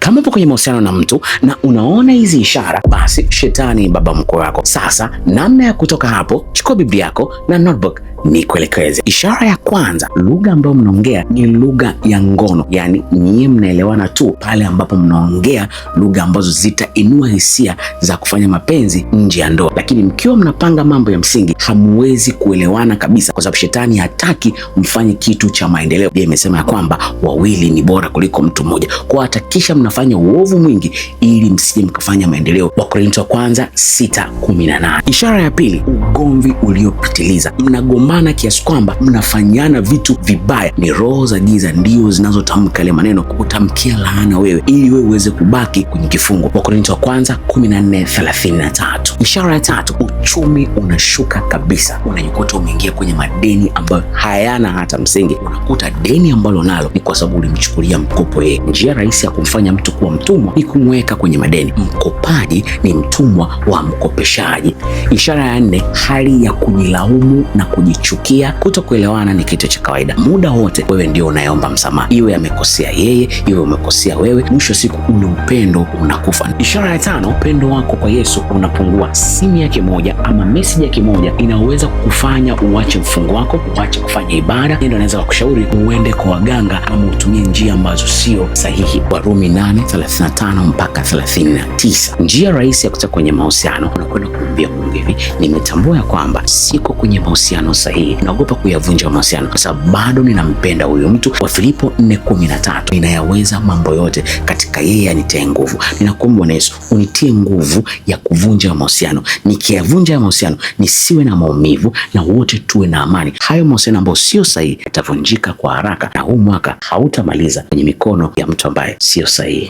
Kama upo kwenye mahusiano na mtu na unaona hizi ishara, basi shetani ni baba mkwe wako. Sasa namna ya kutoka hapo, chukua Biblia yako na notebook ni kuelekeze. Ishara ya kwanza, lugha ambayo mnaongea ni lugha ya ngono, yani nyie mnaelewana tu pale ambapo mnaongea lugha ambazo zitainua hisia za kufanya mapenzi nje ya ndoa, lakini mkiwa mnapanga mambo ya msingi hamwezi kuelewana kabisa, kwa sababu shetani hataki mfanye kitu cha maendeleo. Biblia imesema ya kwamba wawili ni bora kuliko mtu mmoja, kwa hatakisha mnafanya uovu mwingi ili msije mkafanya maendeleo. Wakorintho wa kwanza 6:18. Ishara ya pili, ugomvi uliopitiliza. Mnagomana kiasi kwamba mnafanyana vitu vibaya. Ni roho za giza ndio zinazotamka ile maneno kukutamkia laana wewe ili wewe uweze kubaki kwenye kifungo. Wakorintho wa kwanza 14:33. Ishara ya tatu, uchumi unashuka kabisa. Unajikuta umeingia kwenye madeni ambayo hayana hata msingi. Unakuta deni ambalo nalo ni kwa sababu ulimchukulia mkopo yeye. Njia rahisi ya kumfanya mtu kuwa mtumwa ni kumweka kwenye madeni. Mkopaji ni mtumwa wa mkopeshaji. Ishara ya nne, hali ya kujilaumu na kujichukia. Kutokuelewana ni kitu cha kawaida. Muda wote wewe ndio unayeomba msamaha, iwe amekosea yeye, iwe umekosea wewe. Mwisho wa siku ule upendo unakufa. Ishara ya tano, upendo wako kwa Yesu unapungua. Simu yake moja ama message yake moja inaweza kukufanya uache mfungo wako, uache kufanya ibada. Ndio anaweza kukushauri uende kwa waganga ama utumie njia ambazo sio sahihi. Warumi 8:35-39. Njia rahisi ya kutoka kwenye mahusiano, unakwenda kumwambia Mungu hivi, nimetambua ya kwamba siko kwenye mahusiano sahihi, naogopa kuyavunja mahusiano kwa sababu bado ninampenda huyo mtu. Wafilipo 4:13, ninayaweza mambo yote katika yeye anitie nguvu. Ninakuomba Bwana Yesu unitie nguvu ya kuvunja mahusiano. Nikiyavunja mahusiano nisiwe na maumivu na wote tuwe na amani. Hayo mahusiano ambayo sio sahihi yatavunjika kwa haraka, na huu mwaka hautamaliza kwenye mikono ya mtu ambaye sio sahihi.